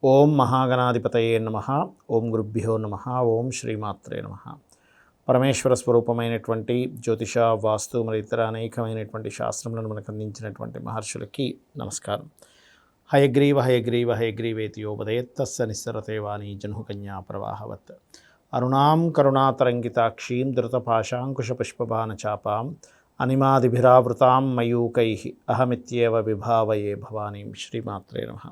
ఓం మహాగణాధిపతయే నమః. ఓం గురుభ్యో నమః. ఓం శ్రీమాత్రే నమః. పరమేశ్వర స్వరూపమైనటువంటి జ్యోతిష, వాస్తు మరియు ఇతర అనేకమైనటువంటి శాస్త్రములను మనకు అందించినటువంటి మహర్షులకి నమస్కారం. హయగ్రీవ హయగ్రీవ హయగ్రీవేతి యోపదయత్తస్స నిస్సరతే వాణి జహ్నుకన్యా ప్రవాహవత్. అరుణాం కరుణాతరంగితాక్షీం ధృతపాశాంకుశపుష్పబాణచాపాం అనిమాదిభిరావృతాం మయూకైః అహమిత్యేవ విభావయే భవానీం. శ్రీమాత్రే నమః.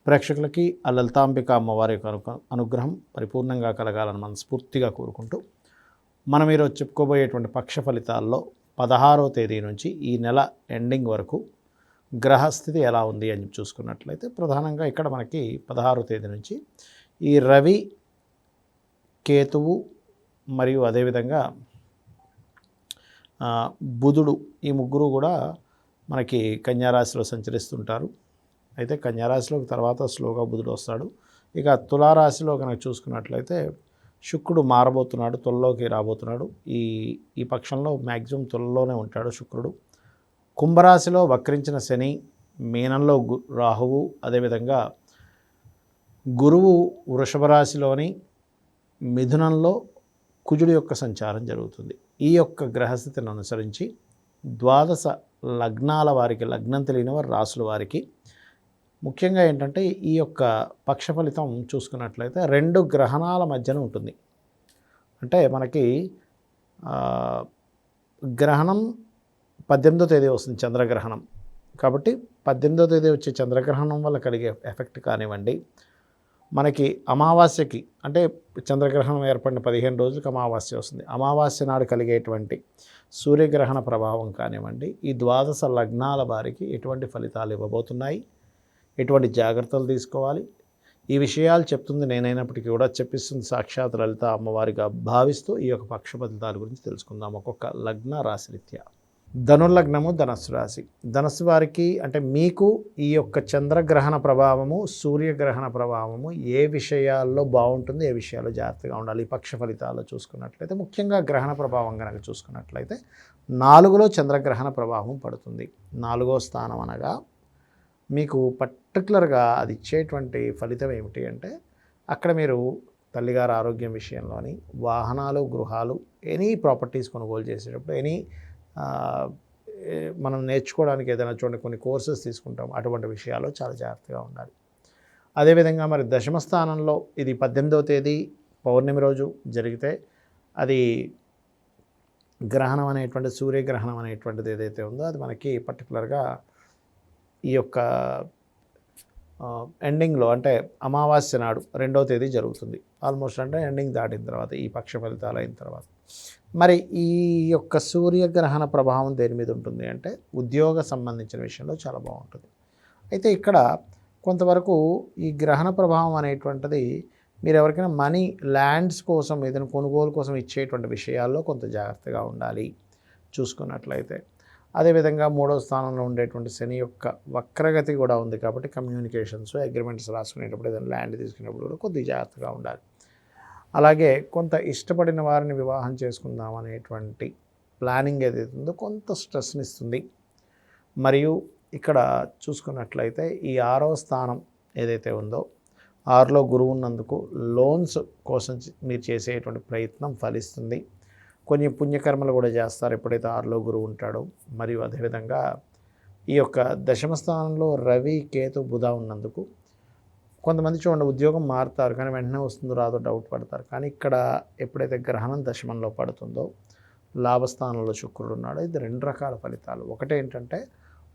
ప్రేక్షకులకి ఆ లలితాంబిక అమ్మవారి యొక్క అనుగ్రహం పరిపూర్ణంగా కలగాలని మనస్ఫూర్తిగా కోరుకుంటూ మనం ఈరోజు చెప్పుకోబోయేటువంటి పక్ష ఫలితాల్లో 16వ తేదీ నుంచి ఈ నెల ఎండింగ్ వరకు గ్రహస్థితి ఎలా ఉంది అని చూసుకున్నట్లయితే ప్రధానంగా ఇక్కడ మనకి 16వ తేదీ నుంచి ఈ రవి, కేతువు మరియు అదేవిధంగా బుధుడు, ఈ ముగ్గురు కూడా మనకి కన్యారాశిలో సంచరిస్తుంటారు. అయితే కన్యారాశిలోకి తర్వాత స్లోగా బుధుడు వస్తాడు. ఇక తులారాశిలో కనుక చూసుకున్నట్లయితే శుక్రుడు మారబోతున్నాడు, తులలోకి రాబోతున్నాడు. ఈ పక్షంలో మ్యాక్సిమం తులలోనే ఉంటాడు శుక్రుడు. కుంభరాశిలో వక్రించిన శని, మీనంలో రాహువు, అదేవిధంగా గురువు వృషభ రాశిలోని మిథునంలో కుజుడి యొక్క సంచారం జరుగుతుంది. ఈ యొక్క గ్రహస్థితిని అనుసరించి ద్వాదశ లగ్నాల వారికి, లగ్నం తెలియని వారి రాశుల వారికి ముఖ్యంగా ఏంటంటే ఈ యొక్క పక్ష ఫలితం చూసుకున్నట్లయితే 2 గ్రహణాల మధ్యన ఉంటుంది. అంటే మనకి గ్రహణం 18వ తేదీ వస్తుంది, చంద్రగ్రహణం. కాబట్టి 18వ తేదీ వచ్చే చంద్రగ్రహణం వల్ల కలిగే ఎఫెక్ట్ కానివ్వండి, మనకి అమావాస్యకి అంటే చంద్రగ్రహణం ఏర్పడిన 15 రోజులకు అమావాస్య వస్తుంది. అమావాస్య నాడు కలిగేటువంటి సూర్యగ్రహణ ప్రభావం కానివ్వండి, ఈ ద్వాదశ లగ్నాల వారికి ఎటువంటి ఫలితాలు ఇవ్వబోతున్నాయి, ఎటువంటి జాగ్రత్తలు తీసుకోవాలి, ఈ విషయాలు చెప్తుంది నేనైనప్పటికీ కూడా చెప్పిస్తుంది సాక్షాత్ లలిత అమ్మవారిగా భావిస్తూ ఈ యొక్క పక్ష ఫలితాల గురించి తెలుసుకుందాం ఒక్కొక్క లగ్న రాశి రీత్యా. ధనుర్లగ్నము ధనస్సు రాశి. ధనస్సు వారికి అంటే మీకు ఈ యొక్క చంద్రగ్రహణ ప్రభావము, సూర్యగ్రహణ ప్రభావము ఏ విషయాల్లో బాగుంటుంది, ఏ విషయాల్లో జాగ్రత్తగా ఉండాలి ఈ పక్ష ఫలితాల్లో చూసుకున్నట్లయితే ముఖ్యంగా గ్రహణ ప్రభావం కనుక చూసుకున్నట్లయితే 4లో చంద్రగ్రహణ ప్రభావం పడుతుంది. 4వ స్థానం అనగా మీకు పర్టికులర్గా అది ఇచ్చేటువంటి ఫలితం ఏమిటి అంటే అక్కడ మీరు తల్లిగారి ఆరోగ్యం విషయంలోని, వాహనాలు, గృహాలు, ఎనీ ప్రాపర్టీస్ కొనుగోలు చేసేటప్పుడు, మనం నేర్చుకోవడానికి ఏదైనా చూడండి కొన్ని కోర్సెస్ తీసుకుంటాం, అటువంటి విషయాల్లో చాలా జాగ్రత్తగా ఉండాలి. అదేవిధంగా మరి దశమ స్థానంలో ఇది 18వ తేదీ పౌర్ణమి రోజు జరిగితే అది గ్రహణం అనేటువంటి సూర్యగ్రహణం అనేటువంటిది ఏదైతే ఉందో అది మనకి పర్టికులర్గా ఈ యొక్క ఎండింగ్లో అంటే అమావాస్య నాడు 2వ తేదీ జరుగుతుంది. ఆల్మోస్ట్ అంటే ఎండింగ్ దాటిన తర్వాత ఈ పక్ష ఫలితాలు అయిన తర్వాత మరి ఈ యొక్క సూర్యగ్రహణ ప్రభావం దేని మీద ఉంటుంది అంటే ఉద్యోగ సంబంధించిన విషయంలో చాలా బాగుంటుంది. అయితే ఇక్కడ కొంతవరకు ఈ గ్రహణ ప్రభావం అనేటువంటిది మీరు ఎవరికైనా మనీ, ల్యాండ్స్ కోసం ఏదైనా కొనుగోలు కోసం ఇచ్చేటువంటి విషయాల్లో కొంత జాగ్రత్తగా ఉండాలి చూసుకున్నట్లయితే. అదేవిధంగా 3వ స్థానంలో ఉండేటువంటి శని యొక్క వక్రగతి కూడా ఉంది కాబట్టి కమ్యూనికేషన్స్, అగ్రిమెంట్స్ రాసుకునేటప్పుడు, ఏదైనా ల్యాండ్ తీసుకునేటప్పుడు కూడా కొద్దిగా జాగ్రత్తగా ఉండాలి. అలాగే కొంత ఇష్టపడిన వారిని వివాహం చేసుకుందాం అనేటువంటి ప్లానింగ్ ఏదైతే ఉందో కొంత స్ట్రెస్ని ఇస్తుంది. మరియు ఇక్కడ చూసుకున్నట్లయితే ఈ 6వ స్థానం ఏదైతే ఉందో 6లో గురువు ఉన్నందుకు లోన్స్ కోసం మీరు చేసేటువంటి ప్రయత్నం ఫలిస్తుంది. కొన్ని పుణ్యకర్మలు కూడా చేస్తారు ఎప్పుడైతే 6లో గురువు ఉంటాడో. మరియు అదేవిధంగా ఈ యొక్క దశమ స్థానంలో రవి, కేతు, బుధ ఉన్నందుకు కొంతమంది చూడండి ఉద్యోగం మారుతారు కానీ వెంటనే వస్తుందో రాదో డౌట్ పడతారు. కానీ ఇక్కడ ఎప్పుడైతే గ్రహణం దశమంలో పడుతుందో లాభస్థానంలో శుక్రుడు ఉన్నాడో ఇది 2 రకాల ఫలితాలు. ఒకటేంటంటే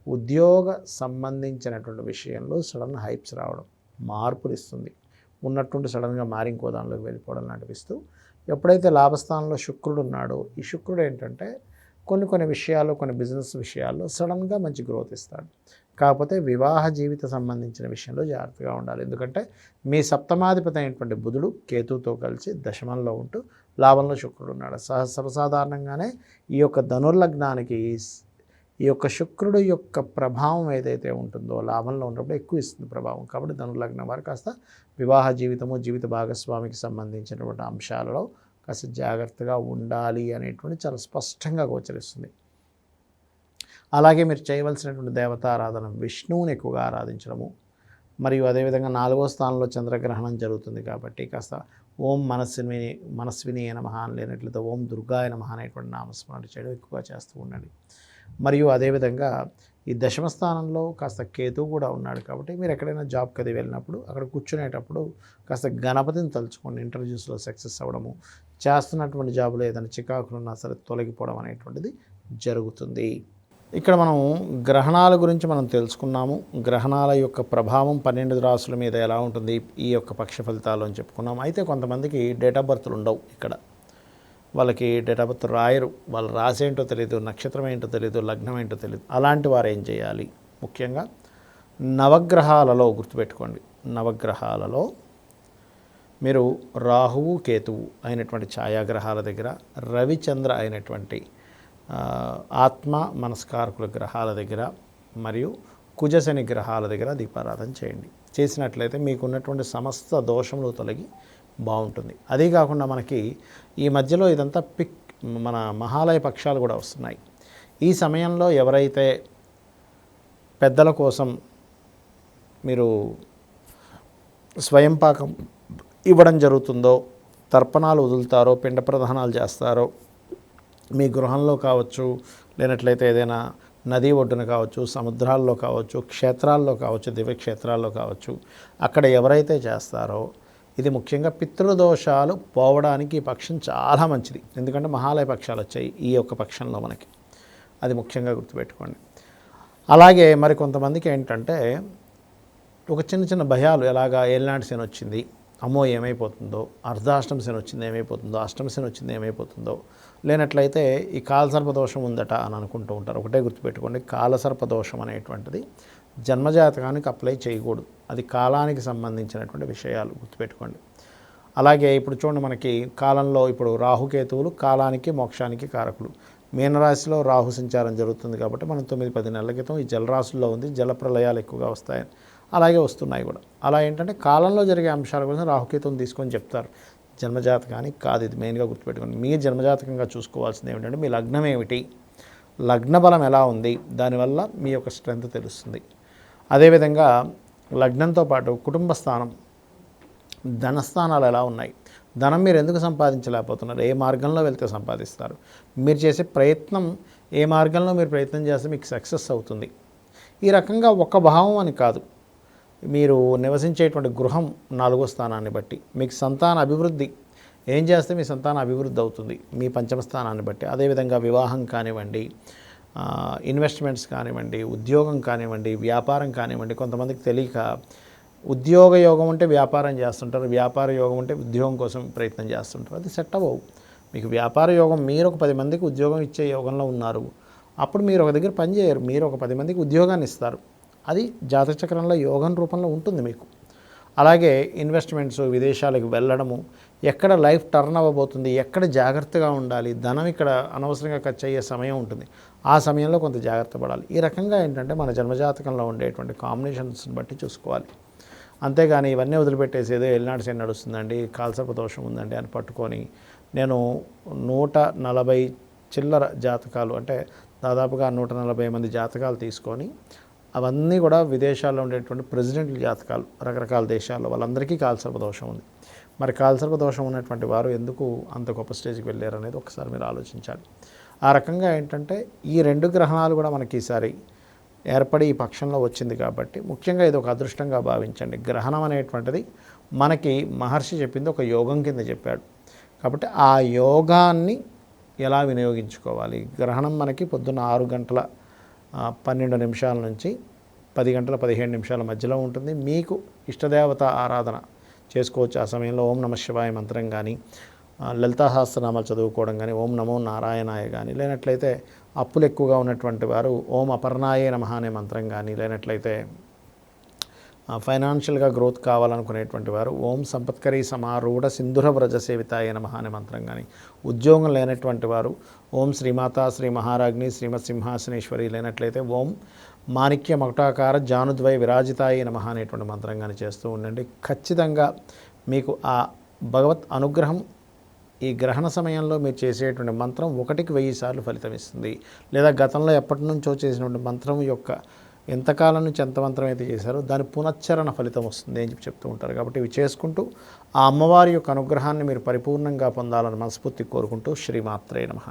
ఉద్యోగ సంబంధించినటువంటి విషయంలో సడన్ హైప్స్ రావడం, మార్పులు ఇస్తుంది. ఉన్నట్టుండి సడన్గా మారి ఇంకో దానిలోకి వెళ్ళిపోవడం నడిపిస్తూ, ఎప్పుడైతే లాభస్థానంలో శుక్రుడు ఉన్నాడో ఈ శుక్రుడు ఏంటంటే కొన్ని విషయాల్లో, కొన్ని బిజినెస్ విషయాల్లో సడన్గా మంచి గ్రోత్ ఇస్తాడు. కాకపోతే వివాహ జీవిత సంబంధించిన విషయంలో జాగ్రత్తగా ఉండాలి. ఎందుకంటే మీ సప్తమాధిపతి అయినటువంటి బుధుడు కేతువుతో కలిసి దశమంలో ఉంటూ లాభంలో శుక్రుడు ఉన్నాడు. సర్వసాధారణంగానే ఈ యొక్క ధనుర్లగ్నానికి ఈ యొక్క శుక్రుడు యొక్క ప్రభావం ఏదైతే ఉంటుందో లాభంలో ఉన్నప్పుడు ఎక్కువ ఇస్తుంది ప్రభావం. కాబట్టి ధనుర్లగ్నం వారు కాస్త వివాహ జీవితము, జీవిత భాగస్వామికి సంబంధించినటువంటి అంశాలలో కాస్త జాగ్రత్తగా ఉండాలి అనేటువంటి చాలా స్పష్టంగా గోచరిస్తుంది. అలాగే మీరు చేయవలసినటువంటి దేవతారాధన విష్ణువుని ఎక్కువగా ఆరాధించడము, మరియు అదేవిధంగా 4వ స్థానంలో చంద్రగ్రహణం జరుగుతుంది కాబట్టి కాస్త ఓం మనస్విని నమః అని లేనట్లయితే ఓం దుర్గాయ నమః అనేటువంటి నామస్మరణ చేయడం ఎక్కువగా చేస్తూ ఉండండి. మరియు అదేవిధంగా ఈ దశమ స్థానంలో కాస్త కేతువు కూడా ఉన్నాడు కాబట్టి మీరు ఎక్కడైనా జాబ్కి అది వెళ్ళినప్పుడు అక్కడ కూర్చునేటప్పుడు కాస్త గణపతిని తలుచుకోండి. ఇంటర్వ్యూస్లో సక్సెస్ అవ్వడము, చేస్తున్నటువంటి జాబులో ఏదైనా చికాకులు ఉన్నా సరే తొలగిపోవడం అనేటువంటిది జరుగుతుంది. ఇక్కడ మనం గ్రహణాల గురించి మనం తెలుసుకున్నాము. గ్రహణాల యొక్క ప్రభావం 12 రాసుల మీద ఎలా ఉంటుంది ఈ యొక్క పక్ష ఫలితాలు అని చెప్పుకున్నాం. అయితే కొంతమందికి డేట్ ఆఫ్ బర్త్లు ఉండవు. ఇక్కడ వాళ్ళకి డేట్ ఆఫ్ బర్త్ రాయరు, వాళ్ళ రాశి ఏంటో తెలియదు, నక్షత్రం ఏంటో తెలియదు, లగ్నం ఏంటో తెలియదు. అలాంటి వారు ఏం చేయాలి? ముఖ్యంగా నవగ్రహాలలో గుర్తుపెట్టుకోండి, నవగ్రహాలలో మీరు రాహువు కేతువు అయినటువంటి ఛాయాగ్రహాల దగ్గర, రవిచంద్ర అయినటువంటి ఆత్మ మనస్కారకుల గ్రహాల దగ్గర మరియు కుజశని గ్రహాల దగ్గర దీపారాధన చేయండి. చేసినట్లయితే మీకున్నటువంటి సమస్త దోషములు తొలగి బాగుంటుంది. అదే కాకుండా మనకి ఈ మధ్యలో ఇదంతా మన మహాలయ పక్షాలు కూడా వస్తున్నాయి. ఈ సమయంలో ఎవరైతే పెద్దల కోసం మీరు స్వయం పాకం ఇవ్వడం జరుగుతుందో, తర్పణాలు వదులుతారో, పిండ ప్రదానాలు చేస్తారో, మీ గృహంలో కావచ్చు, లేనట్లయితే ఏదైనా నదీ ఒడ్డున కావచ్చు, సముద్రాల్లో కావచ్చు, క్షేత్రాల్లో కావచ్చు, దివ్యక్షేత్రాల్లో కావచ్చు, అక్కడ ఎవరైతే చేస్తారో ఇది ముఖ్యంగా పితృదోషాలు పోవడానికి ఈ పక్షం చాలా మంచిది. ఎందుకంటే మహాలయ పక్షాలు వచ్చాయి ఈ యొక్క పక్షంలో మనకి, అది ముఖ్యంగా గుర్తుపెట్టుకోండి. అలాగే మరి కొంతమందికి ఏంటంటే ఒక చిన్న చిన్న భయాలు, ఎలాగా ఏలినాటి శని వచ్చింది, అమ్మో ఏమైపోతుందో, అర్ధాష్టమ శని వచ్చింది ఏమైపోతుందో, అష్టమ శని వచ్చింది ఏమైపోతుందో, లేనట్లయితే ఈ కాలసర్పదోషం ఉందట అని అనుకుంటూ ఉంటారు. ఒకటే గుర్తుపెట్టుకోండి, కాలసర్పదోషం అనేటువంటిది జన్మజాతకానికి అప్లై చేయకూడదు. అది కాలానికి సంబంధించినటువంటి విషయాలు గుర్తుపెట్టుకోండి. అలాగే ఇప్పుడు చూడండి, మనకి కాలంలో ఇప్పుడు రాహుకేతువులు కాలానికి మోక్షానికి కారకులు. మీనరాశిలో రాహు సంచారం జరుగుతుంది కాబట్టి మనం 9-10 నెలల క్రితం ఈ జలరాశుల్లో ఉంది, జల ప్రళయాలు ఎక్కువగా వస్తాయని, అలాగే వస్తున్నాయి కూడా. అలా ఏంటంటే కాలంలో జరిగే అంశాల కోసం రాహుకేతువుని తీసుకొని చెప్తారు. జన్మజాతకానికి కాదు, ఇది మెయిన్గా గుర్తుపెట్టుకోండి. మీ జన్మజాతకంగా చూసుకోవాల్సింది ఏమిటంటే మీ లగ్నం ఏమిటి, లగ్న బలం ఎలా ఉంది, దానివల్ల మీ యొక్క స్ట్రెంత్ తెలుస్తుంది. అదేవిధంగా లగ్నంతో పాటు కుటుంబ స్థానం, ధనస్థానాలు ఎలా ఉన్నాయి, ధనం మీరు ఎందుకు సంపాదించలేకపోతున్నారు, ఏ మార్గంలో వెళ్తే సంపాదిస్తారు, మీరు చేసే ప్రయత్నం ఏ మార్గంలో మీరు ప్రయత్నం చేస్తే మీకు సక్సెస్ అవుతుంది. ఈ రకంగా ఒక భావం అని కాదు, మీరు నివసించేటువంటి గృహం 4వ స్థానాన్ని బట్టి, మీకు సంతాన అభివృద్ధి ఏం చేస్తే మీ సంతాన అభివృద్ధి అవుతుంది మీ పంచమ స్థానాన్ని బట్టి. అదేవిధంగా వివాహం కానివ్వండి, ఇన్వెస్ట్మెంట్స్ కానివ్వండి, ఉద్యోగం కానివ్వండి, వ్యాపారం కానివ్వండి. కొంతమందికి తెలియక ఉద్యోగ యోగం ఉంటే వ్యాపారం చేస్తుంటారు, వ్యాపార యోగం ఉంటే ఉద్యోగం కోసం ప్రయత్నం చేస్తుంటారు. అది సెట్ అవ్వవు. మీకు వ్యాపార యోగం, మీరు ఒక 10 మందికి ఉద్యోగం ఇచ్చే యోగంలో ఉన్నారు, అప్పుడు మీరు ఒక దగ్గర పని చేయరు, మీరు ఒక 10 మందికి ఉద్యోగాన్ని ఇస్తారు. అది జాతచక్రంలో యోగం రూపంలో ఉంటుంది మీకు. అలాగే ఇన్వెస్ట్మెంట్స్, విదేశాలకు వెళ్ళడము, ఎక్కడ లైఫ్ టర్న్ అవ్వబోతుంది, ఎక్కడ జాగ్రత్తగా ఉండాలి, ధనం ఇక్కడ అనవసరంగా ఖర్చు అయ్యే సమయం ఉంటుంది, ఆ సమయంలో కొంత జాగ్రత్త పడాలి. ఈ రకంగా ఏంటంటే మన జన్మజాతకంలో ఉండేటువంటి కాంబినేషన్స్ని బట్టి చూసుకోవాలి. అంతేగాని ఇవన్నీ వదిలిపెట్టేసి ఏదో ఎల్నాడు శని నడుస్తుందండి, కాలసర్ప దోషం ఉందండి అని పట్టుకొని, నేను 140 చిల్లర జాతకాలు, అంటే దాదాపుగా 140 మంది జాతకాలు తీసుకొని, అవన్నీ కూడా విదేశాల్లో ఉండేటువంటి ప్రెసిడెంట్ల జాతకాలు, రకరకాల దేశాల్లో వాళ్ళందరికీ కాలసర్పదోషం ఉంది. మరి కాలసర్పదోషం ఉన్నటువంటి వారు ఎందుకు అంత గొప్ప స్టేజ్కి వెళ్ళారు అనేది ఒకసారి మీరు ఆలోచించాలి. ఆ రకంగా ఏంటంటే ఈ 2 గ్రహణాలు కూడా మనకి ఈసారి ఏర్పడి ఈ పక్షంలో వచ్చింది కాబట్టి ముఖ్యంగా ఇది ఒక అదృష్టంగా భావించండి. గ్రహణం అనేటువంటిది మనకి మహర్షి చెప్పింది ఒక యోగం కింద చెప్పాడు కాబట్టి ఆ యోగాన్ని ఎలా వినియోగించుకోవాలి. గ్రహణం మనకి పొద్దున్న 6:12 నుంచి 10:15 మధ్యలో ఉంటుంది. మీకు ఇష్టదేవత ఆరాధన చేసుకోవచ్చు. ఆ సమయంలో ఓం నమః శివాయ మంత్రం కానీ, లలితా సహస్రనామాలు చదువుకోవడం కానీ, ఓం నమో నారాయణాయ కానీ, లేనట్లయితే అప్పులు ఎక్కువగా ఉన్నటువంటి వారు ఓం అపర్ణాయే నమః అనే మంత్రం కానీ, లేనట్లయితే ఫైనాన్షియల్గా గ్రోత్ కావాలనుకునేటువంటి వారు ఓం సంపత్కరీ సమారూఢ సింధుర వ్రజ సేవితాయ నమః అనే మంత్రం కానీ, ఉద్యోగం లేనటువంటి వారు ఓం శ్రీమాతా శ్రీ మహారాజ్ఞి శ్రీమత్ సింహాసనేశ్వరి, లేనట్లయితే ఓం మాణిక్య మకుటాకార జానుద్వయ విరాజితాయ నమః అనేటువంటి మంత్రం కానీ చేస్తూ ఉండండి. ఖచ్చితంగా మీకు ఆ భగవత్ అనుగ్రహం ఈ గ్రహణ సమయంలో మీరు చేసేటువంటి మంత్రం 1కి 1000 సార్లు ఫలితం ఇస్తుంది. లేదా గతంలో ఎప్పటి నుంచో చేసినటువంటి మంత్రం యొక్క ఎంతకాలం నుంచి ఎంతమంత్రం అయితే చేశారో దాని పునశ్చరణ ఫలితం వస్తుంది అని చెప్తూ ఉంటారు. కాబట్టి ఇవి చేసుకుంటూ ఆ అమ్మవారి యొక్క అనుగ్రహాన్ని మీరు పరిపూర్ణంగా పొందాలని మనస్ఫూర్తి కోరుకుంటూ శ్రీమాత్రే నమః.